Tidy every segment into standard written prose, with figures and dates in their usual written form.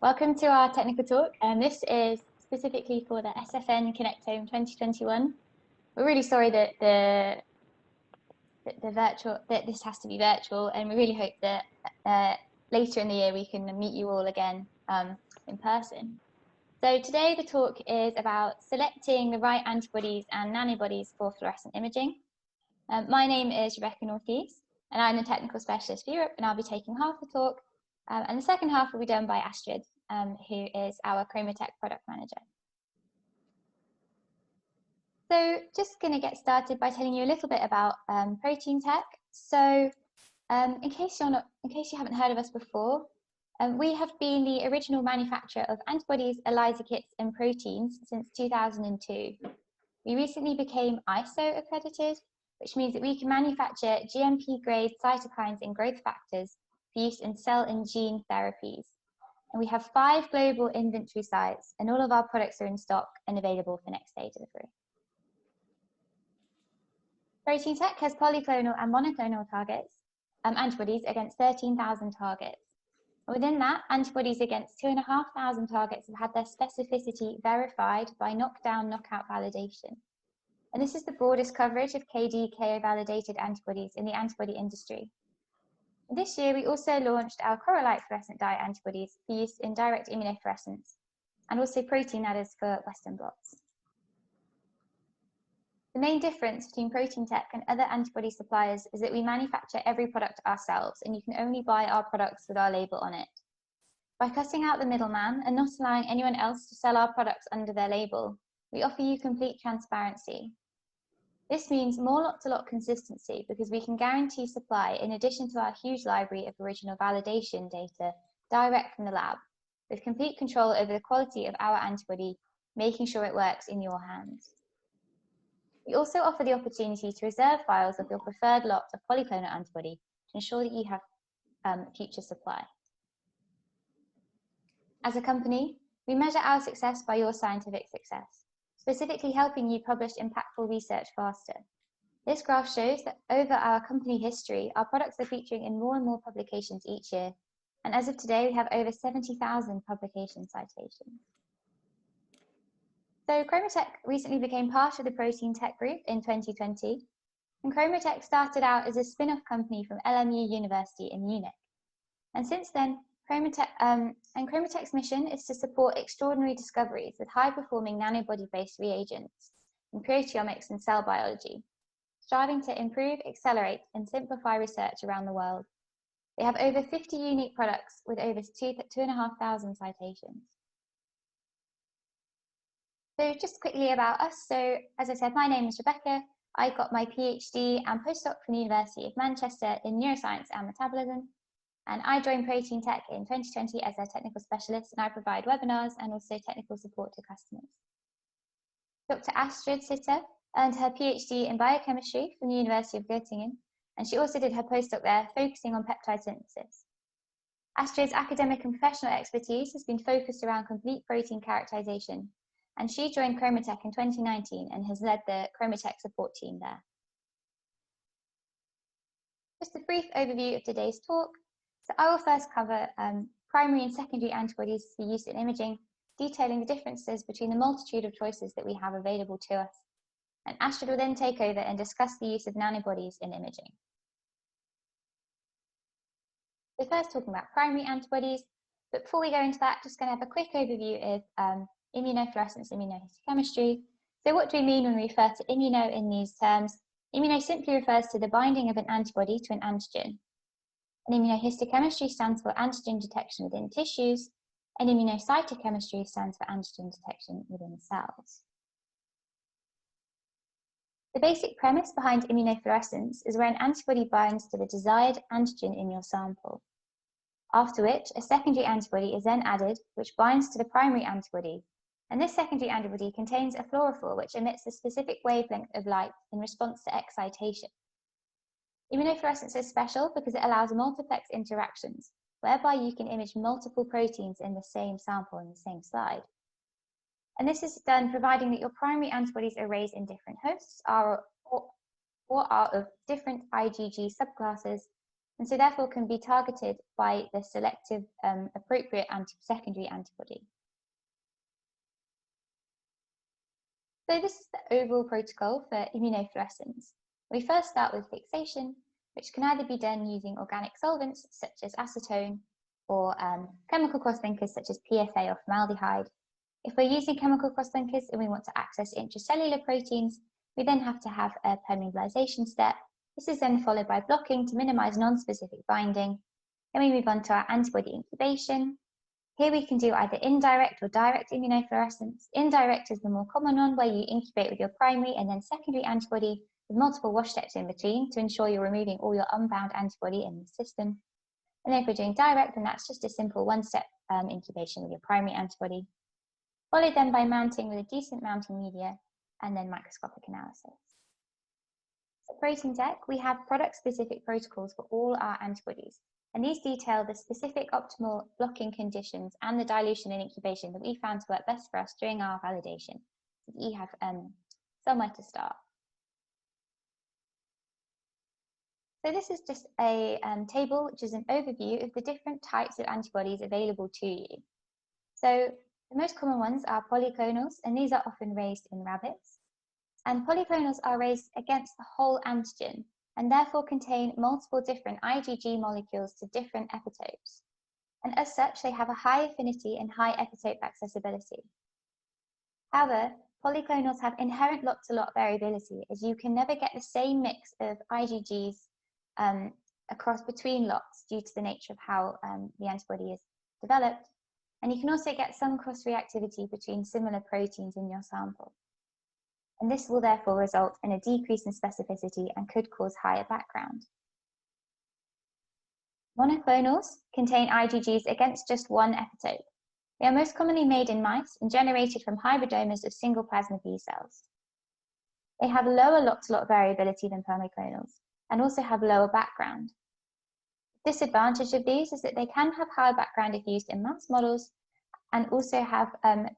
Welcome to our technical talk, and this is specifically for the SFN Connectome 2021. We're really sorry that this has to be virtual, and we really hope that later in the year we can meet you all again in person. So today the talk is about selecting the right antibodies and nanobodies for fluorescent imaging. My name is Rebecca Northeast, and I'm the technical specialist for Europe, and I'll be taking half the talk. And the second half will be done by Astrid, who is our ChromoTek product manager. So just going to get started by telling you a little bit about Proteintech. So in case you haven't heard of us before, we have been the original manufacturer of antibodies, ELISA kits, and proteins since 2002. We recently became ISO accredited, which means that we can manufacture GMP-grade cytokines and growth factors for use in cell and gene therapies. And we have 5 global inventory sites, and all of our products are in stock and available for next day delivery. Proteintech has polyclonal and monoclonal targets, antibodies against 13,000 targets. And within that, antibodies against 2,500 targets have had their specificity verified by knockdown, knockout validation. And this is the broadest coverage of KD/KO validated antibodies in the antibody industry. This year, we also launched our correlate fluorescent dye antibodies for use in direct immunofluorescence, and also protein adders for Western blots. The main difference between Proteintech and other antibody suppliers is that we manufacture every product ourselves, and you can only buy our products with our label on it. By cutting out the middleman and not allowing anyone else to sell our products under their label, we offer you complete transparency. This means more lot-to-lot consistency because we can guarantee supply in addition to our huge library of original validation data direct from the lab, with complete control over the quality of our antibody, making sure it works in your hands. We also offer the opportunity to reserve files of your preferred lot of polyclonal antibody to ensure that you have future supply. As a company, we measure our success by your scientific success, specifically helping you publish impactful research faster. This graph shows that over our company history, our products are featuring in more and more publications each year, and as of today, we have over 70,000 publication citations. So ChromoTek recently became part of the Proteintech group in 2020, and ChromoTek started out as a spin-off company from LMU University in Munich. And since then, ChromoTek's mission is to support extraordinary discoveries with high-performing nanobody-based reagents in proteomics and cell biology, striving to improve, accelerate, and simplify research around the world. They have over 50 unique products with over 2,500 citations. So just quickly about us. So as I said, my name is Rebecca. I got my PhD and postdoc from the University of Manchester in neuroscience and metabolism. And I joined Proteintech in 2020 as a technical specialist, and I provide webinars and also technical support to customers. Dr. Astrid Sitte earned her PhD in biochemistry from the University of Göttingen, and she also did her postdoc there, focusing on peptide synthesis. Astrid's academic and professional expertise has been focused around complete protein characterization, and she joined ChromoTek in 2019 and has led the ChromoTek support team there. Just a brief overview of today's talk. So I will first cover primary and secondary antibodies for use in imaging, detailing the differences between the multitude of choices that we have available to us. And Astrid will then take over and discuss the use of nanobodies in imaging. So first talking about primary antibodies, but before we go into that, just going to have a quick overview of immunofluorescence, immunohistochemistry. So what do we mean when we refer to immuno in these terms? Immuno simply refers to the binding of an antibody to an antigen. And immunohistochemistry stands for antigen detection within tissues, and immunocytochemistry stands for antigen detection within cells. The basic premise behind immunofluorescence is where an antibody binds to the desired antigen in your sample. After which, a secondary antibody is then added, which binds to the primary antibody. And this secondary antibody contains a fluorophore, which emits a specific wavelength of light in response to excitation. Immunofluorescence is special because it allows multiplex interactions, whereby you can image multiple proteins in the same sample in the same slide. And this is done providing that your primary antibodies are raised in different hosts or are of different IgG subclasses, and so therefore can be targeted by the selective appropriate secondary antibody. So this is the overall protocol for immunofluorescence. We first start with fixation, which can either be done using organic solvents such as acetone or chemical crosslinkers such as PFA or formaldehyde. If we're using chemical crosslinkers and we want to access intracellular proteins, we then have to have a permeabilization step. This is then followed by blocking to minimize non-specific binding. Then we move on to our antibody incubation. Here we can do either indirect or direct immunofluorescence. Indirect is the more common one, where you incubate with your primary and then secondary antibody with multiple wash steps in between to ensure you're removing all your unbound antibody in the system. And then if we're doing direct, then that's just a simple one-step incubation with your primary antibody, followed then by mounting with a decent mounting media and then microscopic analysis. At Proteintech, we have product-specific protocols for all our antibodies, and these detail the specific optimal blocking conditions and the dilution and incubation that we found to work best for us during our validation, so that you have somewhere to start. So this is just a table which is an overview of the different types of antibodies available to you. So the most common ones are polyclonals, and these are often raised in rabbits. And polyclonals are raised against the whole antigen, and therefore contain multiple different IgG molecules to different epitopes. And as such, they have a high affinity and high epitope accessibility. However, polyclonals have inherent lot-to-lot variability, as you can never get the same mix of IgGs across between lots due to the nature of how the antibody is developed. And you can also get some cross-reactivity between similar proteins in your sample. And this will therefore result in a decrease in specificity and could cause higher background. Monoclonals contain IgGs against just one epitope. They are most commonly made in mice and generated from hybridomas of single plasma B cells. They have lower lot-to-lot variability than polyclonals and also have lower background. The disadvantage of these is that they can have higher background if used in mouse models, and also have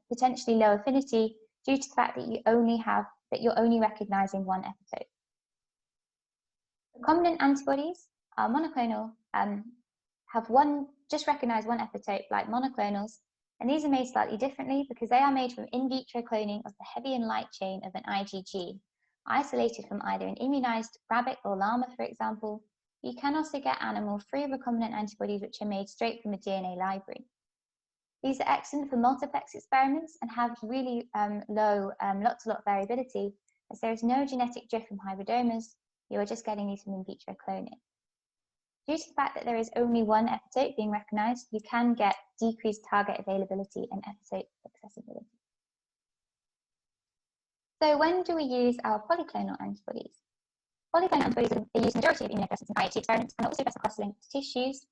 potentially low affinity due to the fact that you're only recognizing one epitope. Recombinant antibodies are monoclonal, just recognize one epitope like monoclonals, and these are made slightly differently because they are made from in vitro cloning of the heavy and light chain of an IgG, isolated from either an immunized rabbit or llama, for example. You can also get animal-free recombinant antibodies which are made straight from a DNA library. These are excellent for multiplex experiments and have really low lot-to-lot variability, as there is no genetic drift from hybridomas. You are just getting these from in vitro cloning. Due to the fact that there is only one epitope being recognized, you can get decreased target availability and epitope accessibility. So when do we use our polyclonal antibodies? Polyclonal antibodies are used in the majority of immunofluorescence and IHC experiments, and are also better cross-linked tissues.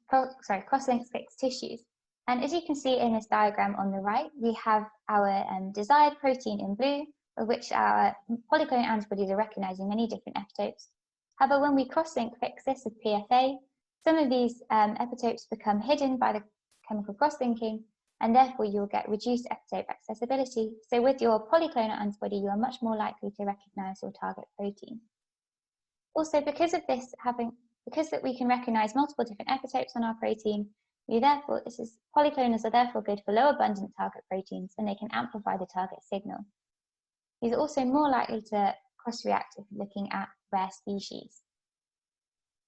Cross-linked fixed tissues. And as you can see in this diagram on the right, we have our desired protein in blue, of which our polyclonal antibodies are recognizing many different epitopes. However, when we cross-link fix this with PFA, some of these epitopes become hidden by the chemical cross-linking, and therefore you'll get reduced epitope accessibility. So with your polyclonal antibody, you are much more likely to recognize your target protein. Also, because that we can recognize multiple different epitopes on our protein, polyclonals are therefore good for low abundant target proteins, and they can amplify the target signal. These are also more likely to cross-react if looking at rare species.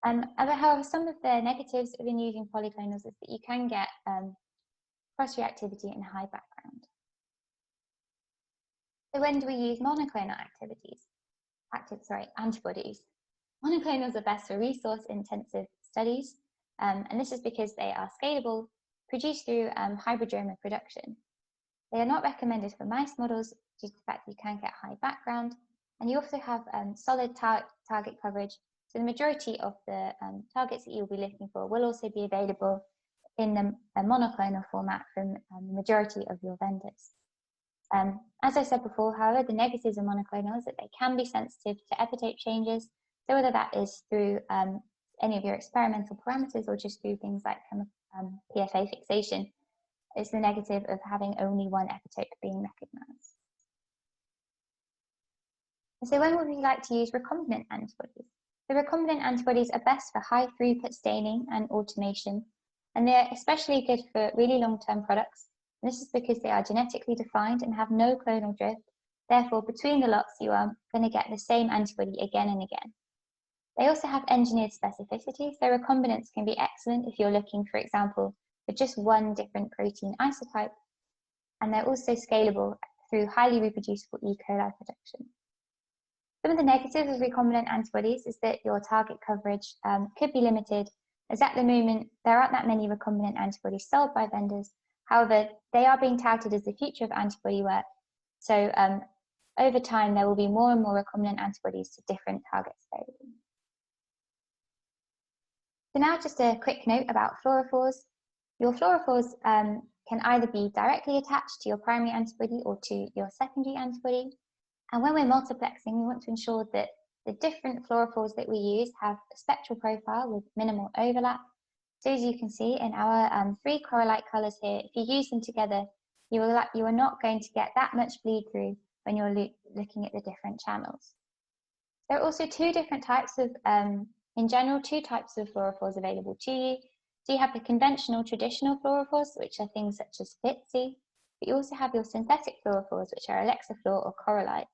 However, some of the negatives of using polyclonals is that you can get cross-reactivity and high background. So when do we use monoclonal antibodies? Monoclonals are best for resource-intensive studies, and this is because they are scalable, produced through hybridoma production. They are not recommended for mice models due to the fact that you can get high background, and you also have solid target coverage, so the majority of the targets that you'll be looking for will also be available in the monoclonal format from the majority of your vendors. As I said before, however, the negatives of monoclonal is that they can be sensitive to epitope changes, so whether that is through any of your experimental parameters or just through things like PFA fixation, is the negative of having only one epitope being recognized. So when would we like to use recombinant antibodies? The recombinant antibodies are best for high throughput staining and automation, and they're especially good for really long-term products. And this is because they are genetically defined and have no clonal drift. Therefore, between the lots, you are going to get the same antibody again and again. They also have engineered specificity, so recombinants can be excellent if you're looking, for example, for just one different protein isotype, and they're also scalable through highly reproducible E. coli production. Some of the negatives of recombinant antibodies is that your target coverage could be limited, as at the moment there aren't that many recombinant antibodies sold by vendors. However, they are being touted as the future of antibody work, so over time there will be more and more recombinant antibodies to different targets available. So now just a quick note about fluorophores. Your fluorophores can either be directly attached to your primary antibody or to your secondary antibody. And when we're multiplexing, we want to ensure that the different fluorophores that we use have a spectral profile with minimal overlap. So as you can see in our 3 correlate colours here, if you use them together, you are not going to get that much bleed through when you're looking at the different channels. There are also 2 different types of, in general, 2 types of fluorophores available to you. So you have the conventional traditional fluorophores, which are things such as Fitte, but you also have your synthetic fluorophores, which are elexifluor or correlite.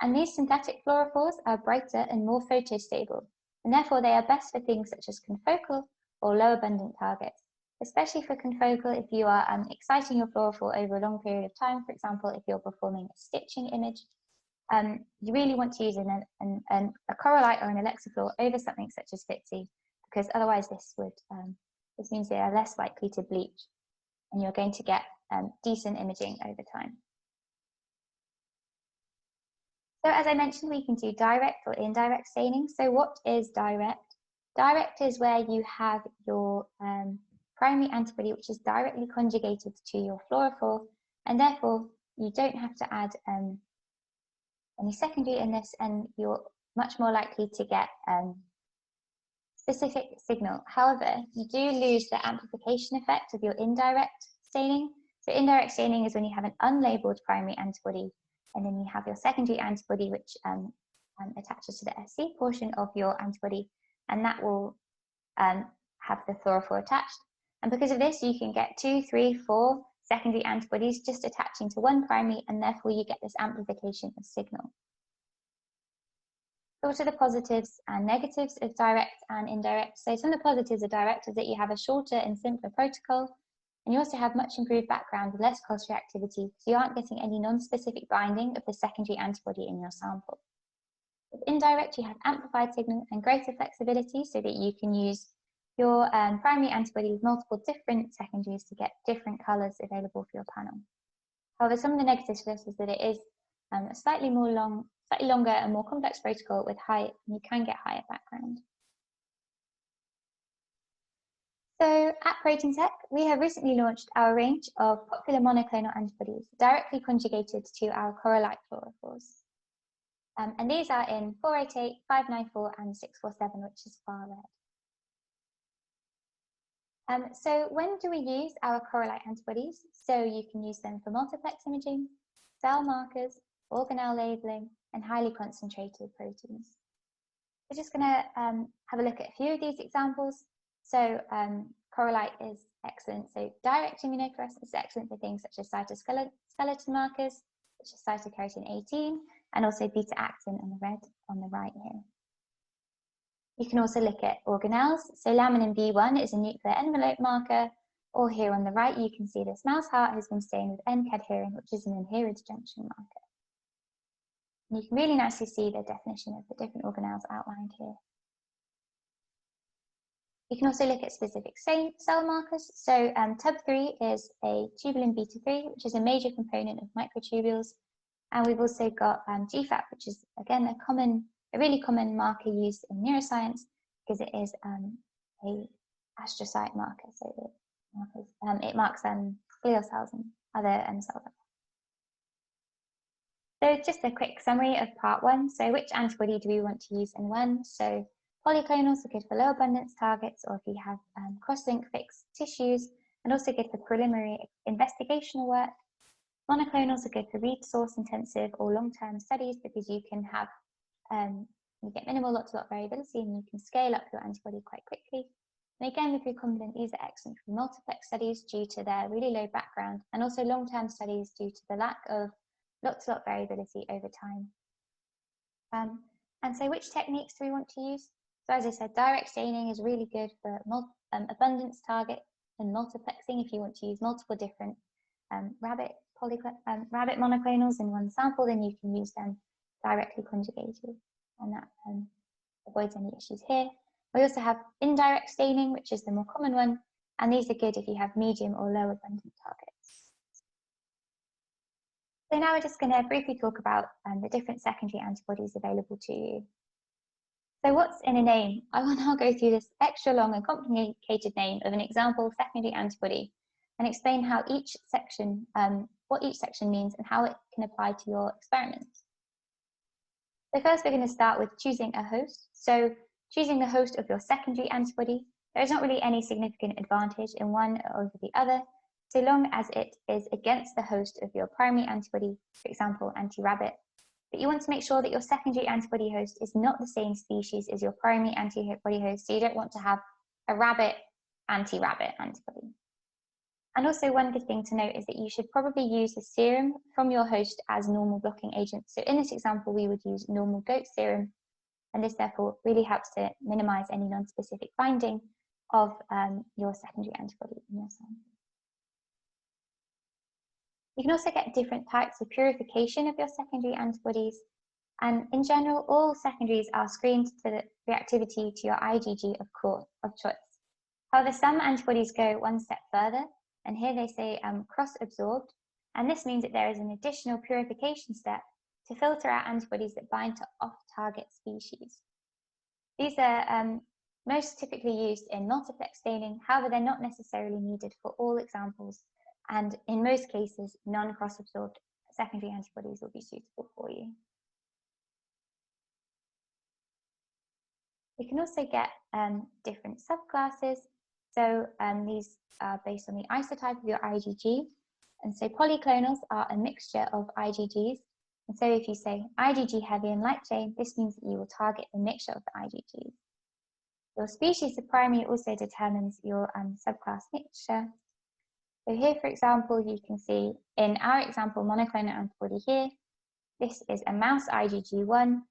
And these synthetic fluorophores are brighter and more photostable, and therefore they are best for things such as confocal or low abundant targets, especially for confocal if you are exciting your fluorophore over a long period of time. For example, if you're performing a stitching image, you really want to use a correlite or an elexifluor over something such as Fitte, because otherwise this means they are less likely to bleach, and you're going to get decent imaging over time. So as I mentioned, we can do direct or indirect staining. So what is direct? Direct is where you have your primary antibody, which is directly conjugated to your fluorophore, and therefore you don't have to add any secondary in this, and you're much more likely to get specific signal. However, you do lose the amplification effect of your indirect staining. So indirect staining is when you have an unlabeled primary antibody, and then you have your secondary antibody, which attaches to the SC portion of your antibody, and that will have the fluorophore attached. And because of this, you can get 2, 3, 4 secondary antibodies just attaching to one primary, and therefore you get this amplification of signal. So what are the positives and negatives of direct and indirect? So some of the positives of direct is that you have a shorter and simpler protocol, and you also have much improved background with less cross-reactivity, so you aren't getting any non-specific binding of the secondary antibody in your sample. With indirect, you have amplified signal and greater flexibility, so that you can use your primary antibody with multiple different secondaries to get different colours available for your panel. However, some of the negatives for this is that it is a slightly longer and more complex protocol with you can get higher background. So at Proteintech, we have recently launched our range of popular monoclonal antibodies directly conjugated to our correlite fluorophores. And these are in 488, 594 and 647, which is far red. So when do we use our correlite antibodies? So you can use them for multiplex imaging, cell markers, organelle labeling, and highly concentrated proteins. We're just going to have a look at a few of these examples. So correlite is excellent. So direct immunofluorescence is excellent for things such as cytoskeleton markers, such as cytokeratin 18, and also beta-actin on the red on the right here. You can also look at organelles. So laminin B1 is a nuclear envelope marker, or here on the right you can see this mouse heart has been stained with N-cadherin, which is an adherence junction marker. And you can really nicely see the definition of the different organelles outlined here. You can also look at specific cell markers. So TUB3 is a tubulin beta-3, which is a major component of microtubules. And we've also got GFAP, which is, again, a really common marker used in neuroscience because it is a astrocyte marker. So it marks glial cells and other cells. So just a quick summary of part 1. So which antibody do we want to use and when? So polyclonals are good for low abundance targets, or if you have cross-link fixed tissues, and also good for preliminary investigational work. Monoclonals are good for resource intensive or long-term studies because you can have You get minimal lot-to-lot variability and you can scale up your antibody quite quickly. And again, with recombinant, these are excellent for multiplex studies due to their really low background, and also long-term studies due to the lack of lot-to-lot variability over time. And so which techniques do we want to use? So as I said, direct staining is really good for abundance target and multiplexing. If you want to use multiple different rabbit monoclonals in one sample, then you can use them directly conjugated, and that avoids any issues here. We also have indirect staining, which is the more common one, and these are good if you have medium or low abundant targets. So now we're just going to briefly talk about the different secondary antibodies available to you. So what's in a name? I will now go through this extra long and complicated name of an example secondary antibody and explain how each section, what each section means and how it can apply to your experiment. So first we're going to start with choosing a host. So choosing the host of your secondary antibody, there is not really any significant advantage in one over the other, so long as it is against the host of your primary antibody, for example, anti-rabbit. But you want to make sure that your secondary antibody host is not the same species as your primary antibody host, so you don't want to have a rabbit anti-rabbit antibody. And also one good thing to note is that you should probably use the serum from your host as normal blocking agent. So in this example, we would use normal goat serum, and this therefore really helps to minimize any non-specific binding of your secondary antibody in your sample. You can also get different types of purification of your secondary antibodies, and in general, all secondaries are screened to the reactivity to your IgG of choice. However, some antibodies go one step further, and here they say cross-absorbed, and this means that there is an additional purification step to filter out antibodies that bind to off-target species. These are most typically used in multiplex staining, however, they're not necessarily needed for all examples, and in most cases, non-cross-absorbed secondary antibodies will be suitable for you. You can also get different subclasses. So these are based on the isotype of your IgG. And so polyclonals are a mixture of IgGs. And so if you say IgG heavy and light chain, this means that you will target the mixture of the IgGs. Your species of primary also determines your subclass mixture. So here, for example, you can see in our example monoclonal antibody here, this is a mouse IgG1.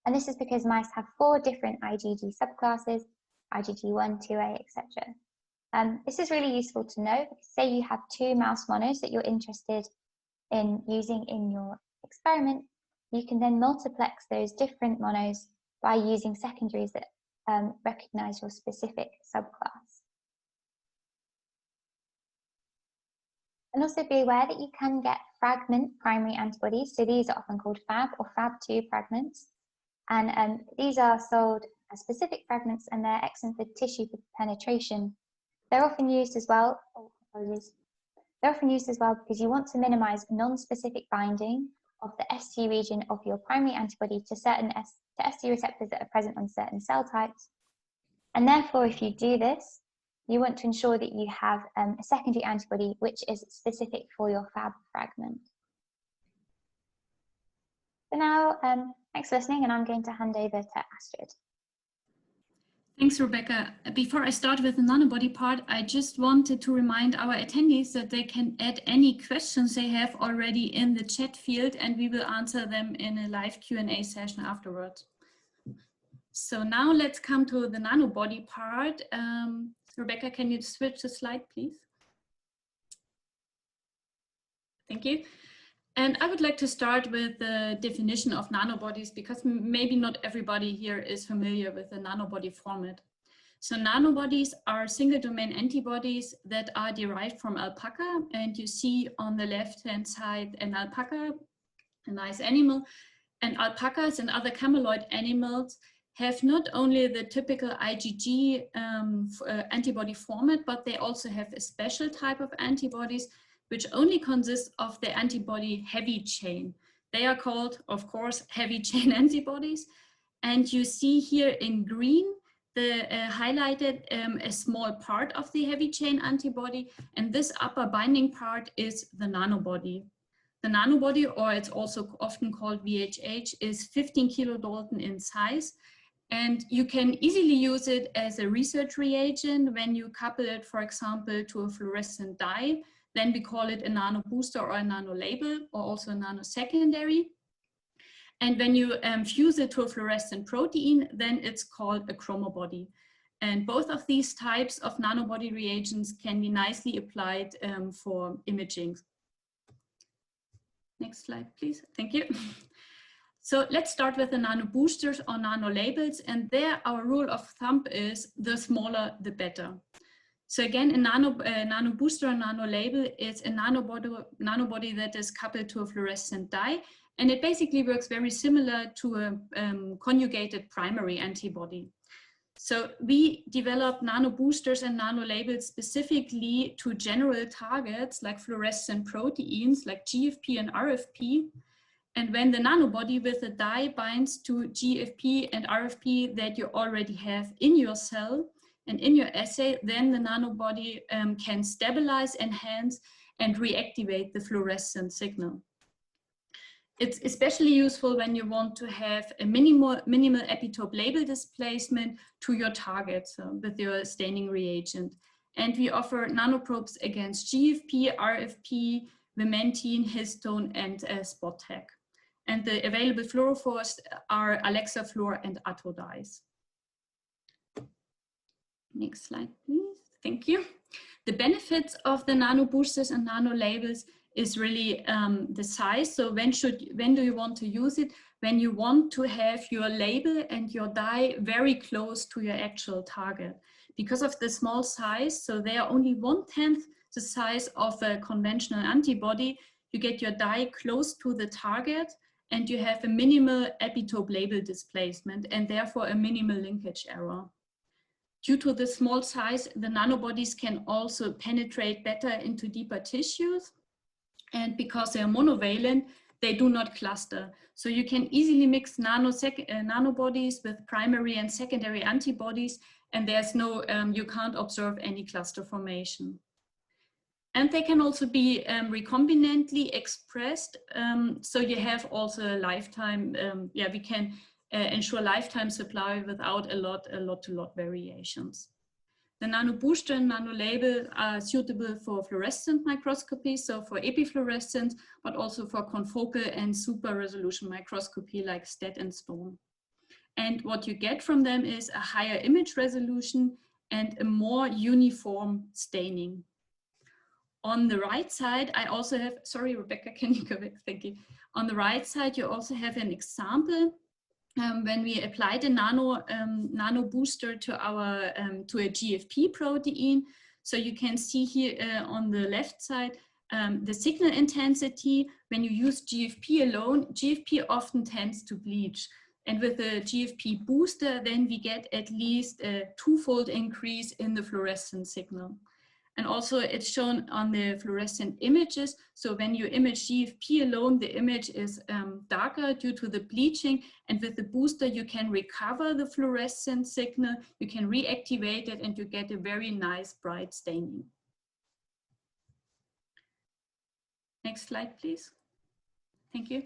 And this is because mice have 4 different IgG subclasses, IgG1, 2A, etc. This is really useful to know, because say you have 2 mouse monos that you're interested in using in your experiment, you can then multiplex those different monos by using secondaries that recognize your specific subclass. And also be aware that you can get fragment primary antibodies, so these are often called Fab or Fab2 fragments, and these are sold as specific fragments, and they're excellent for tissue penetration. They're often used as well. They're often used as well because you want to minimize non-specific binding of the ST region of your primary antibody to certain ST receptors that are present on certain cell types. And therefore, if you do this, you want to ensure that you have a secondary antibody which is specific for your Fab fragment. So now, thanks for listening, and I'm going to hand over to Astrid. Thanks, Rebecca. Before I start with the nanobody part, I just wanted to remind our attendees that they can add any questions they have already in the chat field, and we will answer them in a live Q&A session afterwards. So now let's come to the nanobody part. Rebecca, can you switch the slide, please? Thank you. And I would like to start with the definition of nanobodies, because maybe not everybody here is familiar with the nanobody format. So nanobodies are single domain antibodies that are derived from alpaca. And you see on the left-hand side an alpaca, a nice animal. And alpacas and other cameloid animals have not only the typical IgG antibody format, but they also have a special type of antibodies which only consists of the antibody heavy chain. They are called, of course, heavy chain antibodies. And you see here in green, the highlighted a small part of the heavy chain antibody. And this upper binding part is the nanobody. The nanobody, or it's also often called VHH, is 15 kilodalton in size. And you can easily use it as a research reagent when you couple it, for example, to a fluorescent dye. Then we call it a nano booster or a nano label, or also a nano-secondary. And when you fuse it to a fluorescent protein, then it's called a chromobody. And both of these types of nanobody reagents can be nicely applied for imaging. Next slide, please. Thank you. So let's start with the nano boosters or nano labels, and there our rule of thumb is the smaller the better. So again, a nano booster or nano label is a nanobody that is coupled to a fluorescent dye, and it basically works very similar to a conjugated primary antibody. So we develop nano boosters and nano labels specifically to general targets like fluorescent proteins like GFP and RFP. And when the nanobody with a dye binds to GFP and RFP that you already have in your cell and in your assay, then the nanobody can stabilize, enhance, and reactivate the fluorescent signal. It's especially useful when you want to have a minimal epitope label displacement to your target with your staining reagent. And we offer nanoprobes against GFP, RFP, vimentin, histone, and spot tag. And the available fluorophores are Alexa Fluor and Atto dyes. Next slide, please. Thank you. The benefits of the nano boosters and nano labels is really the size. So when do you want to use it? When you want to have your label and your dye very close to your actual target. Because of the small size, so they are only 1/10 the size of a conventional antibody, you get your dye close to the target and you have a minimal epitope label displacement and therefore a minimal linkage error. Due to the small size, the nanobodies can also penetrate better into deeper tissues. And because they are monovalent, they do not cluster. So you can easily mix nanobodies with primary and secondary antibodies, and there's no, you can't observe any cluster formation. And they can also be recombinantly expressed. So you have also a lifetime, we can ensure lifetime supply without a lot variations. The nano booster and nano label are suitable for fluorescent microscopy, so for epifluorescence, but also for confocal and super resolution microscopy like STED and STONE. And what you get from them is a higher image resolution and a more uniform staining. On the right side, I also have, sorry, Rebecca, can you go back? Thank you. On the right side, you also have an example when we applied a nano booster to our to a GFP protein. So you can see here on the left side the signal intensity. When you use GFP alone, GFP often tends to bleach. And with the GFP booster, then we get at least a 2-fold increase in the fluorescent signal. And also it's shown on the fluorescent images. So when you image GFP alone, the image is darker due to the bleaching. And with the booster, you can recover the fluorescent signal, you can reactivate it, and you get a very nice bright staining. Next slide, please. Thank you.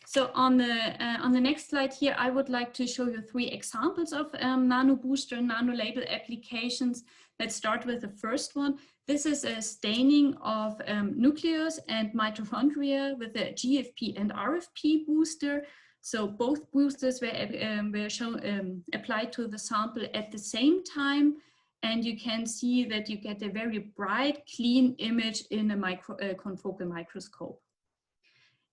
So on the next slide here, I would like to show you 3 examples of nano booster and nano label applications. Let's start with the first one. This is a staining of nucleus and mitochondria with a GFP and RFP booster. So both boosters were shown, applied to the sample at the same time. And you can see that you get a very bright, clean image in a confocal microscope.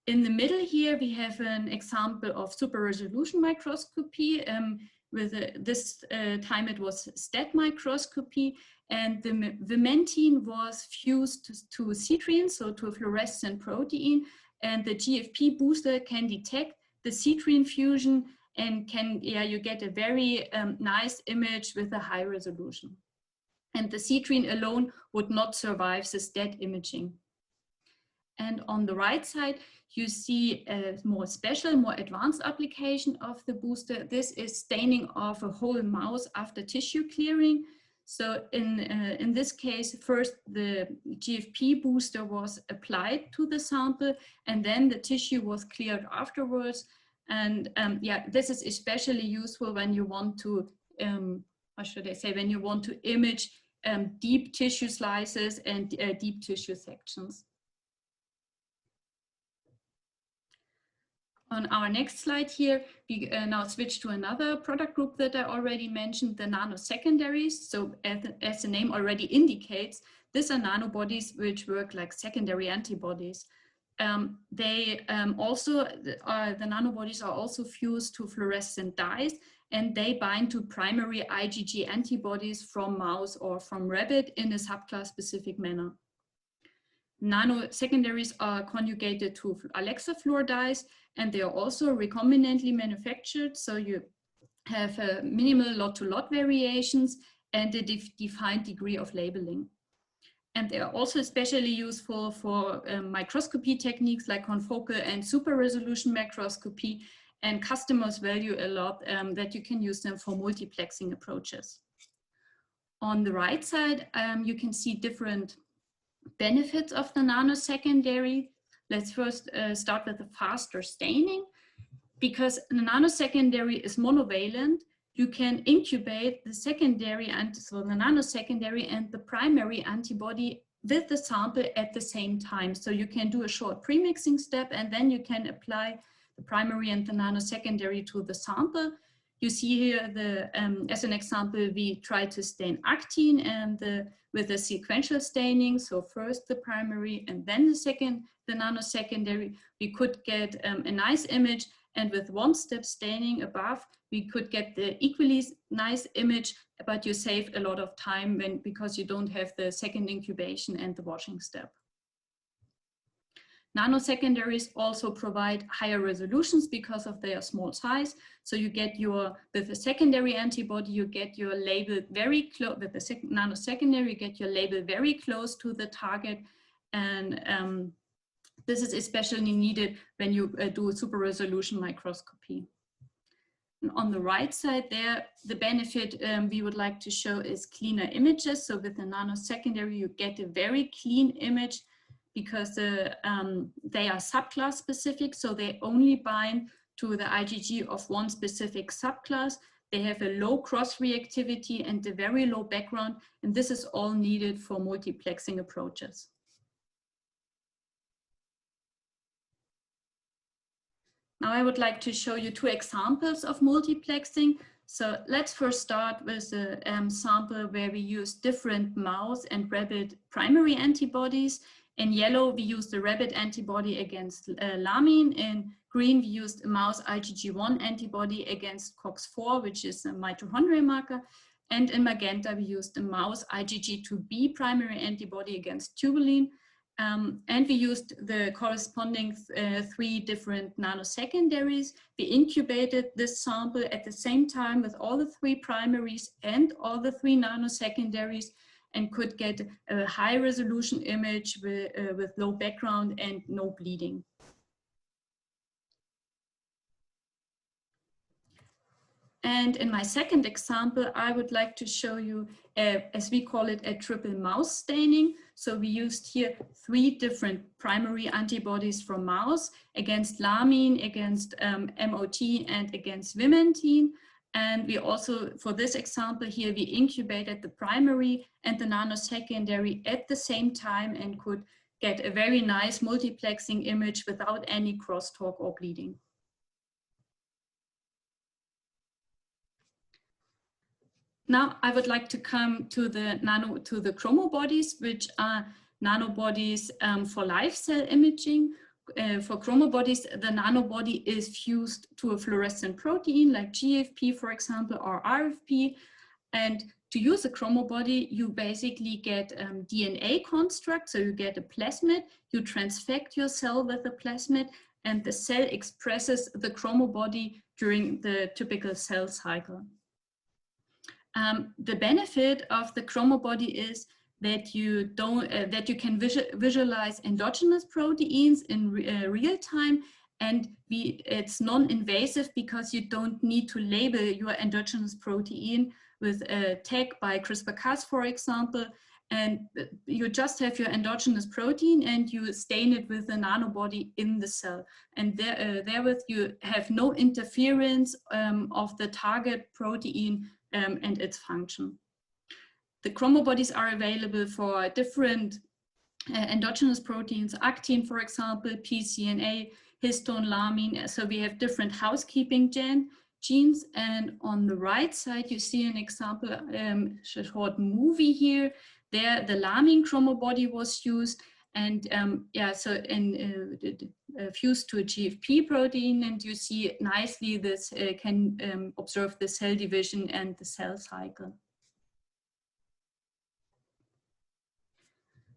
In the middle here, we have an example of super resolution microscopy. This time it was STED microscopy, and the vimentin was fused to citrine, so to a fluorescent protein, and the GFP booster can detect the citrine fusion and you get a very nice image with a high resolution. And the citrine alone would not survive the STED imaging. And on the right side, you see a more special, more advanced application of the booster. This is staining of a whole mouse after tissue clearing. So in this case, first the GFP booster was applied to the sample, and then the tissue was cleared afterwards. And yeah, this is especially useful when you want to, how should I say, when you want to image deep tissue slices and deep tissue sections. On our next slide here, we now switch to another product group that I already mentioned, the nano-secondaries. So as the name already indicates, these are nanobodies which work like secondary antibodies. The nanobodies are also fused to fluorescent dyes, and they bind to primary IgG antibodies from mouse or from rabbit in a subclass-specific manner. Nano-secondaries are conjugated to Alexa fluor dyes, and they are also recombinantly manufactured, so you have minimal lot-to-lot variations and a defined degree of labeling. And they are also especially useful for microscopy techniques like confocal and super resolution microscopy, and customers value a lot that you can use them for multiplexing approaches. On the right side, you can see different benefits of the nanosecondary. Let's first start with the faster staining. Because the nanosecondary is monovalent, you can incubate the secondary, so the nanosecondary and the primary antibody with the sample at the same time. So you can do a short premixing step, and then you can apply the primary and the nanosecondary to the sample. You see here, as an example, we try to stain actine and with the sequential staining. So first the primary and then the nanosecondary. We could get a nice image, and with one step staining above, we could get the equally nice image, but you save a lot of time because you don't have the second incubation and the washing step. Nanosecondaries also provide higher resolutions because of their small size. So you get with a secondary antibody, you get your label very close, with the nanosecondary, you get your label very close to the target. And this is especially needed when you do super resolution microscopy. And on the right side there, the benefit we would like to show is cleaner images. So with the nanosecondary, you get a very clean image, because they are subclass specific, so they only bind to the IgG of one specific subclass. They have a low cross-reactivity and a very low background, and this is all needed for multiplexing approaches. Now I would like to show you two examples of multiplexing. So let's first start with a sample where we use different mouse and rabbit primary antibodies. In yellow, we used the rabbit antibody against lamine. In green, we used a mouse IgG1 antibody against COX-4, which is a mitochondrial marker. And in magenta, we used a mouse IgG2B primary antibody against tubulin. And we used the corresponding 3 different nanosecondaries. We incubated this sample at the same time with all the 3 primaries and all the 3 nanosecondaries, and could get a high resolution image with low background and no bleeding. And in my second example, I would like to show you, as we call it, a triple mouse staining. So we used here 3 different primary antibodies from mouse against lamine, against MOT, and against vimentin. And we also, for this example here, we incubated the primary and the nanosecondary at the same time and could get a very nice multiplexing image without any crosstalk or bleeding. Now I would like to come to the chromobodies, which are nanobodies for live cell imaging. For chromobodies, the nanobody is fused to a fluorescent protein like GFP, for example, or RFP. And to use a chromobody, you basically get DNA construct. So you get a plasmid, you transfect your cell with the plasmid, and the cell expresses the chromobody during the typical cell cycle. The benefit of the chromobody is that you can visualize endogenous proteins in real time, and it's non-invasive because you don't need to label your endogenous protein, with tech by CRISPR-Cas, for example, and you just have your endogenous protein and you stain it with a nanobody in the cell. And therewith you have no interference of the target protein and its function. The chromobodies are available for different endogenous proteins, actin, for example, pCNA, histone, lamine. So we have different housekeeping genes. And on the right side, you see an example, a short movie here. There, the lamine chromobody was used, and fused to a GFP protein, and you see nicely this can observe the cell division and the cell cycle.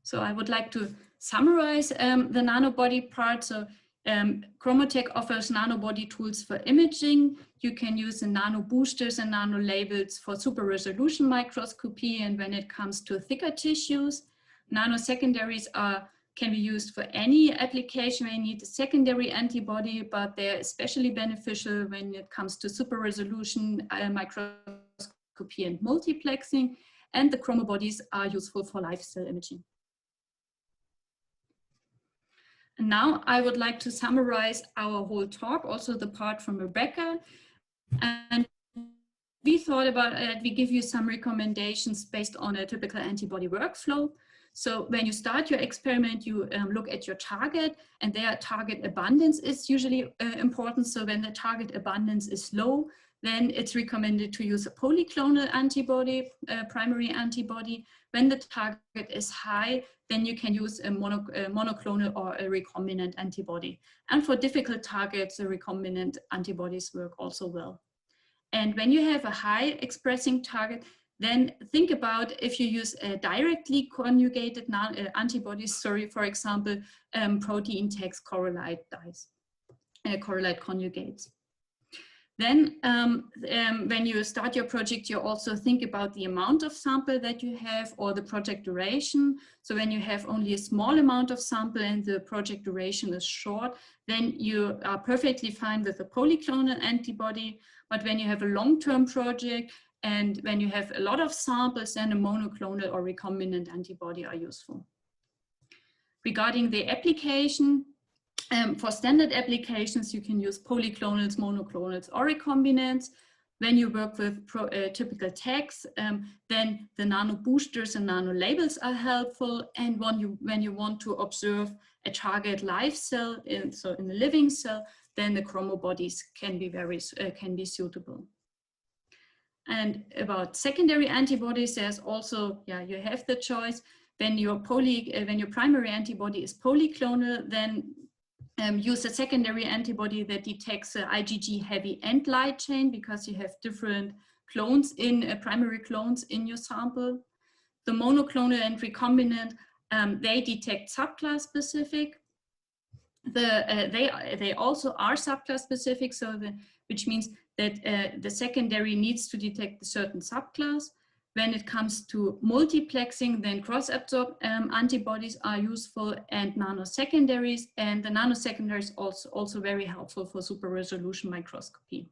So I would like to summarize the nanobody part. So ChromoTek offers nanobody tools for imaging. You can use the nano boosters and nano labels for super resolution microscopy. And when it comes to thicker tissues, nano-secondaries can be used for any application where you need a secondary antibody, but they're especially beneficial when it comes to super resolution microscopy and multiplexing. And the chromobodies are useful for live cell imaging. And now I would like to summarize our whole talk, also the part from Rebecca. And we thought about it, we give you some recommendations based on a typical antibody workflow. So when you start your experiment, you look at your target, and their target abundance is usually important. So when the target abundance is low, then it's recommended to use a polyclonal antibody, primary antibody. When the target is high, then you can use a monoclonal or a recombinant antibody. And for difficult targets, the recombinant antibodies work also well. And when you have a high expressing target, then think about if you use directly conjugated antibodies, for example, Proteintech correlate conjugates. Then when you start your project, you also think about the amount of sample that you have or the project duration. So when you have only a small amount of sample and the project duration is short, then you are perfectly fine with a polyclonal antibody. But when you have a long-term project and when you have a lot of samples, then a monoclonal or recombinant antibody are useful. Regarding the application, for standard applications, you can use polyclonals, monoclonals, or recombinants. When you work with typical tags, then the nano boosters and nano labels are helpful. And when you want to observe a target live cell, so in a living cell, then the chromobodies can be suitable. And about secondary antibodies, there's also, you have the choice. When your primary antibody is polyclonal, then use a secondary antibody that detects IgG heavy and light chain, because you have different clones primary clones in your sample. The monoclonal and recombinant, they detect subclass specific. They also are subclass specific, which means that the secondary needs to detect a certain subclass. When it comes to multiplexing, then cross-absorb antibodies are useful, and nano-secondaries. And the nano-secondaries also very helpful for super resolution microscopy.